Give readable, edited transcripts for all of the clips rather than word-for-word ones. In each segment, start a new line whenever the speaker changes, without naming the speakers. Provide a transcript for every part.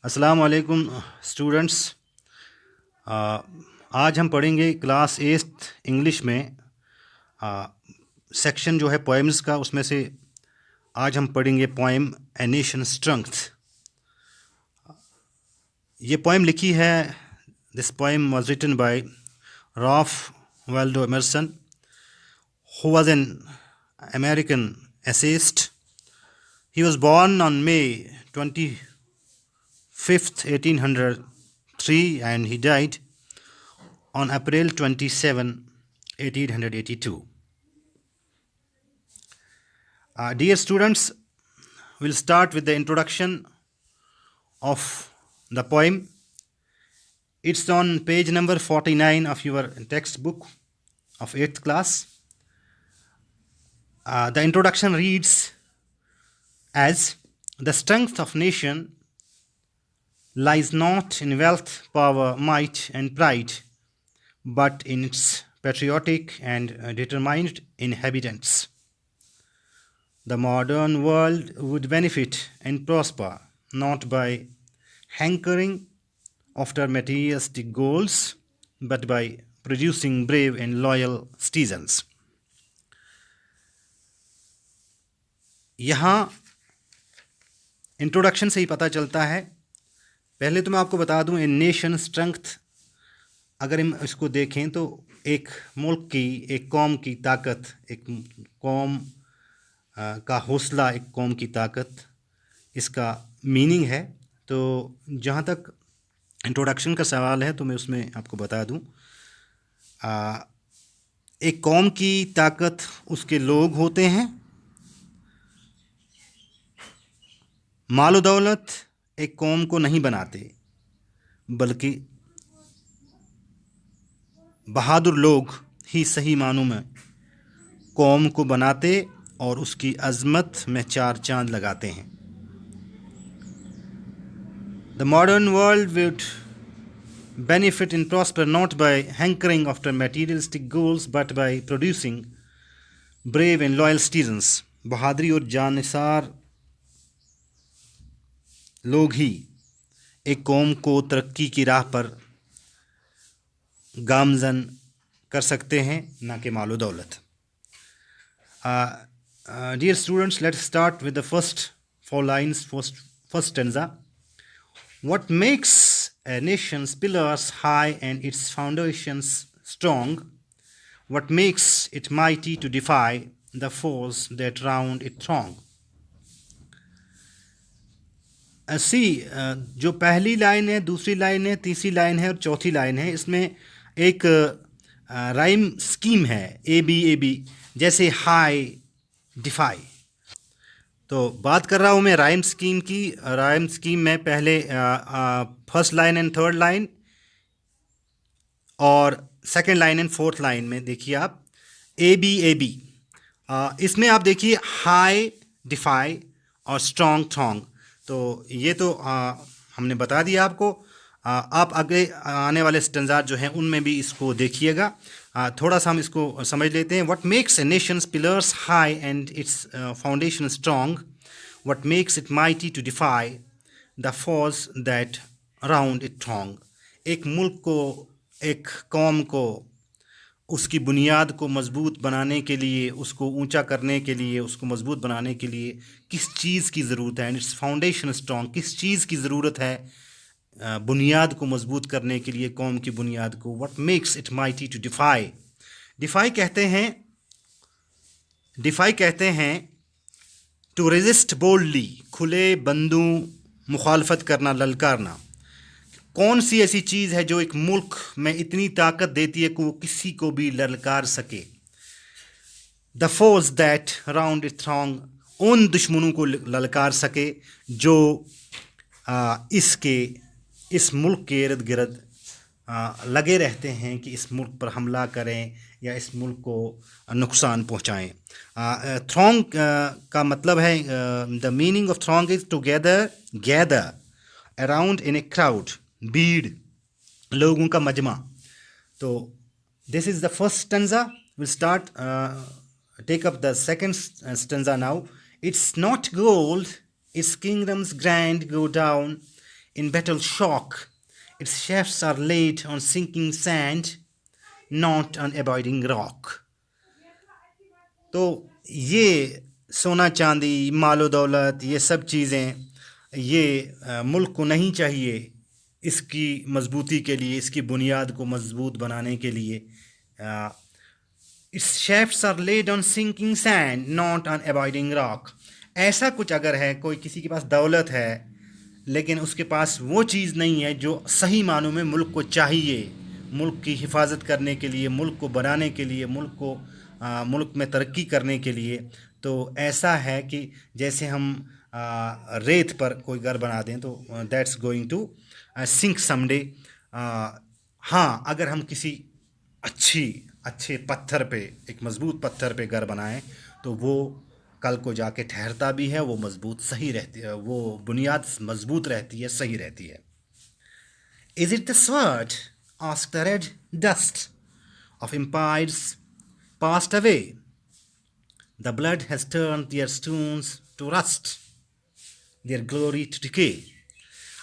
अस्सलाम वालेकुम स्टूडेंट्स। आज हम पढ़ेंगे क्लास 8 इंग्लिश में सेक्शन जो है पोएम्स का। उसमें से आज हम पढ़ेंगे पोएम ए नेशन स्ट्रेंथ। ये पोएम लिखी है, this poem was written by Ralph Waldo Emerson, who was an American essayist. He was born on May 25th, 1803, and he died on April 27, 1882. Dear students, we'll start with the introduction of the poem. It's on page number 49 of your textbook of 8th class. The introduction reads as, "The strength of nation lies not in wealth, power, might, and pride, but in its patriotic and determined inhabitants. The modern world would benefit and prosper not by hankering after materialistic goals, but by producing brave and loyal citizens." यहाँ introduction से ही पता चलता है। पहले तो मैं आपको बता दूं, ए नेशन स्ट्रेंथ, अगर हम इसको देखें तो एक मुल्क की, एक कौम की ताकत, एक कौम का हौसला, एक कौम की ताकत, इसका मीनिंग है। तो जहाँ तक इंट्रोडक्शन का सवाल है तो मैं उसमें आपको बता दूं, एक कौम की ताकत उसके लोग होते हैं। मालो दौलत एक कौम को नहीं बनाते, बल्कि बहादुर लोग ही सही मानों में कौम को बनाते और उसकी अज़मत में चार चांद लगाते हैं। The modern world would benefit and prosper not by hankering after materialistic goals, but by producing brave and loyal citizens. बहादुरी और जानसार लोग ही एक कौम को तरक्की की राह पर गामजन कर सकते हैं, ना कि मालो दौलत। Dear students, let's start with the first 4 lines, first stanza. What makes a nation's pillars high and its foundations strong? What makes it mighty to defy the foes that round it throng? जो पहली line है, दूसरी line है, तीसरी line है और चौथी line है, इसमें एक राइम स्कीम है, ए बी, जैसे हाई, डिफाई। तो बात कर रहा हूँ मैं राइम स्कीम की। राइम स्कीम में पहले first line and third line और second line and fourth line में देखिए आप ए बी। इसमें आप देखिए हाई, डिफाई और स्ट्रॉन्ग, थ्रॉन्ग। तो ये तो हमने बता दिया आपको। आप आगे आने वाले स्टेंजार जो हैं उनमें भी इसको देखिएगा। थोड़ा सा हम इसको समझ लेते हैं। What makes a nation's pillars high and its foundation strong, what makes it mighty to defy the force that around it throng. एक मुल्क को, एक कौम को, उसकी बुनियाद को मज़बूत बनाने के लिए, उसको ऊंचा करने के लिए, उसको मज़बूत बनाने के लिए किस चीज़ की ज़रूरत है, एंड इट्स फाउंडेशन स्ट्रॉन्ग, किस चीज़ की ज़रूरत है बुनियाद को मज़बूत करने के लिए, कौम की बुनियाद को। What makes it mighty to defy. Defy कहते हैं टू रेजिस्ट बोल्डली, खुले बंदू मुखालफत करना, ललकारना। कौन सी ऐसी चीज़ है जो एक मुल्क में इतनी ताकत देती है कि वो किसी को भी ललकार सके। The force that around it throng, उन दुश्मनों को ललकार सके जो इस मुल्क के इर्द गिर्द लगे रहते हैं कि इस मुल्क पर हमला करें या इस मुल्क को नुकसान पहुंचाएं। थ्रॉन्ग का मतलब है, the meaning of throng is to gather around in a crowd, भीड़, लोगों का मजमा। तो this is the first stanza. Will start, take up the second stanza now. It's not gold, its kingdoms grand go down, in battle shock. Its shafts are laid on sinking sand, not on abiding rock. तो ये सोना चांदी मालो दौलत ये सब चीज़ें ये मुल्क को नहीं चाहिए इसकी मजबूती के लिए, इसकी बुनियाद को मजबूत बनाने के लिए. Its shafts are laid on sinking sand not on avoiding rock. ऐसा कुछ अगर है, कोई किसी के पास दौलत है लेकिन उसके पास वो चीज़ नहीं है जो सही मानों में मुल्क को चाहिए, मुल्क की हिफाजत करने के लिए, मुल्क को बनाने के लिए, मुल्क में तरक्की करने के लिए, तो ऐसा है कि जैसे हम रेत पर कोई घर बना दें तो that's going to sink someday. हाँ, अगर हम किसी अच्छे पत्थर पे, एक मज़बूत पत्थर पे घर बनाएं तो वो कल को जाके ठहरता भी है, वो मज़बूत सही रहती है, वो बुनियाद मज़बूत रहती है, सही रहती है. Is it the sword asked the red dust of empires passed away. The blood has turned their stones to rust, their glory to decay.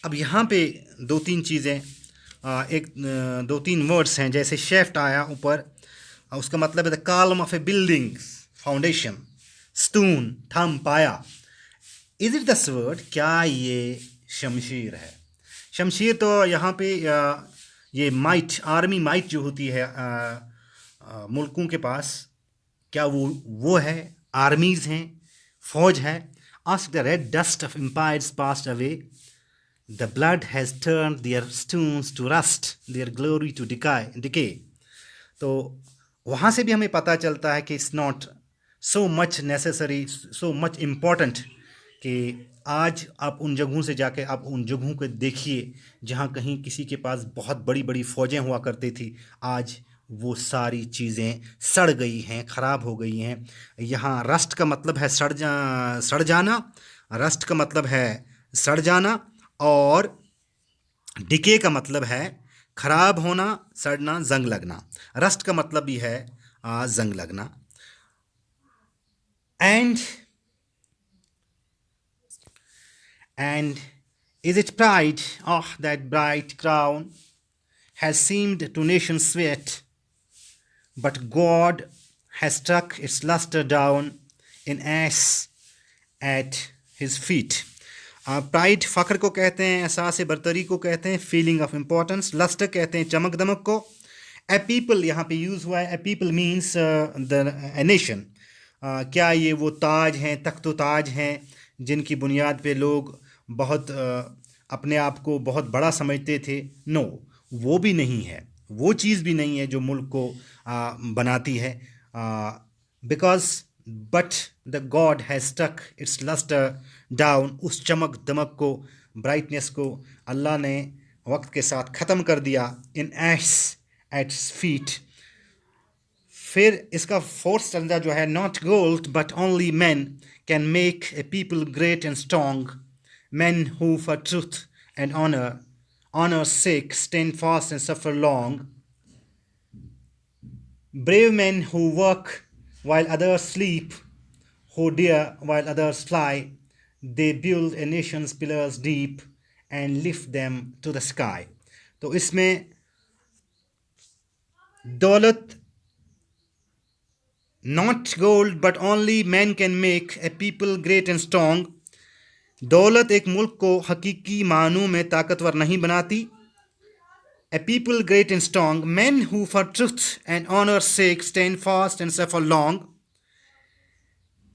अब यहाँ पे दो तीन चीज़ें, दो तीन वर्ड्स हैं. जैसे शेफ्ट आया ऊपर, उसका मतलब है the column of A building foundation, stone थम पाया. इज इट द स्वॉर्ड, क्या ये शमशीर है? शमशीर तो यहाँ पे ये माइट, आर्मी माइट जो होती है मुल्कों के पास, क्या वो है? आर्मीज़ हैं, फौज है. Ask the red dust of empires passed away, the blood has turned their stones to rust, their glory to decay. तो वहाँ से भी हमें पता चलता है कि it's not so much necessary, so much important कि आज आप उन जगहों से जाके आप उन जगहों को देखिए जहाँ कहीं किसी के पास बहुत बड़ी बड़ी फ़ौजें हुआ करती थी. आज वो सारी चीज़ें सड़ गई हैं, ख़राब हो गई हैं. यहाँ रस्ट का मतलब है सड़ जाना, रस्ट का मतलब है सड़ जाना, और डिके का मतलब है ख़राब होना, सड़ना, जंग लगना. रस्ट का मतलब भी है जंग लगना. And is it pride? Oh, that bright crown has seemed to nations sweat, but God has struck its luster down in ash at his feet. Pride फ़ख्र को कहते हैं, एहसास बरतरी को कहते हैं, फीलिंग ऑफ इम्पोर्टेंस. लस्टर कहते हैं चमक दमक को. ए पीपल यहाँ पे यूज़ हुआ है. ए पीपल मीन्स ए नेशन. क्या ये वो ताज हैं, तख्तो ताज हैं जिनकी बुनियाद पे लोग बहुत अपने आप को बहुत बड़ा समझते थे? नो, वो भी नहीं है, वो चीज़ भी नहीं है जो मुल्क को बनाती है. Because but the god has stuck its lustre down, उस चमक दमक को, ब्राइटनेस को अल्लाह ने वक्त के साथ ख़त्म कर दिया. इन एश एट फीट. फिर इसका फोर्थ स्टैंजा जो है, not gold but only man can make a people great and strong, men who for truth and honor's sake stand fast and suffer long, brave men who work while others sleep, who dare while others fly, they build a nation's pillars deep and lift them to the sky. तो इसमें दौलत, not gold but only men can make a people great and strong. दौलत एक मुल्क को हकीकी मानों में ताकतवर नहीं बनाती. A people great and strong, man who for truth and honour sake stand fast and suffer long.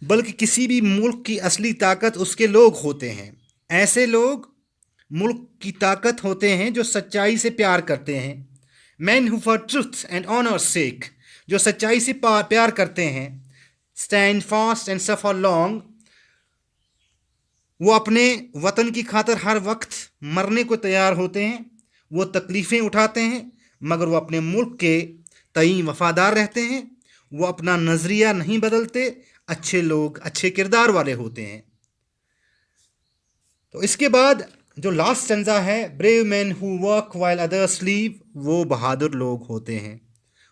बल्कि किसी भी मुल्क की असली ताकत उसके लोग होते हैं. ऐसे लोग मुल्क की ताकत होते हैं जो सच्चाई से प्यार करते हैं. Man who for truth and honour sake, जो सच्चाई से प्यार करते हैं. Stand fast and suffer long, वो अपने वतन की खातिर हर वक्त मरने को तैयार होते हैं. वो तकलीफ़ें उठाते हैं मगर वो अपने मुल्क के तई वफ़ादार रहते हैं. वो अपना नज़रिया नहीं बदलते. अच्छे लोग, अच्छे किरदार वाले होते हैं. तो इसके बाद जो लास्ट स्टैंजा है, brave man who work while others sleep, वो बहादुर लोग होते हैं.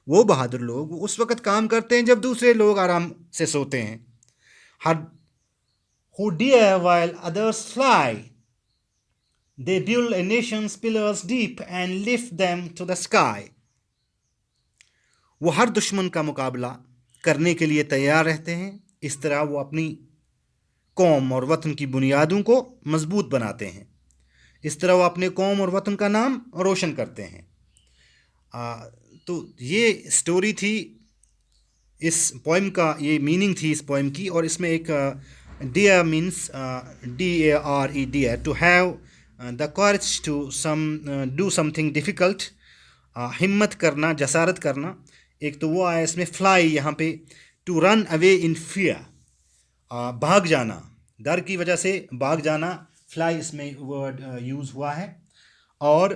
वो बहादुर लोग वो उस वक़्त काम करते हैं जब दूसरे लोग आराम से सोते हैं. हर who dare while others fly, They build a nation's pillars deep and lift them to the sky. वो हर दुश्मन का मुकाबला करने के लिए तैयार रहते हैं। इस तरह वो अपनी कौम और वतन की बुनियादों को मजबूत बनाते हैं। इस तरह वो अपने कौम और वतन का नाम रोशन करते हैं। तो ये स्टोरी थी, इस पोइम का ये मीनिंग थी इस पोइम की। और इसमें एक dare means DARE, dare, to have the courage to do something difficult, हिम्मत करना, जसारत करना। एक तो वो आया इसमें। फ्लाई यहाँ पे to run away in fear, भाग जाना, डर की वजह से भाग जाना, फ्लाई इसमें वर्ड यूज़ हुआ है। और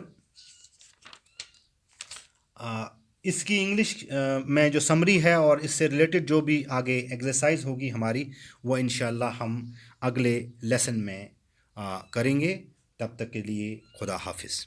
इसकी इंग्लिश में जो समरी है और इससे रिलेटेड जो भी आगे एक्सरसाइज होगी हमारी, वो इंशाल्लाह हम अगले लेसन में करेंगे। तब तक के लिए खुदा हाफिज़।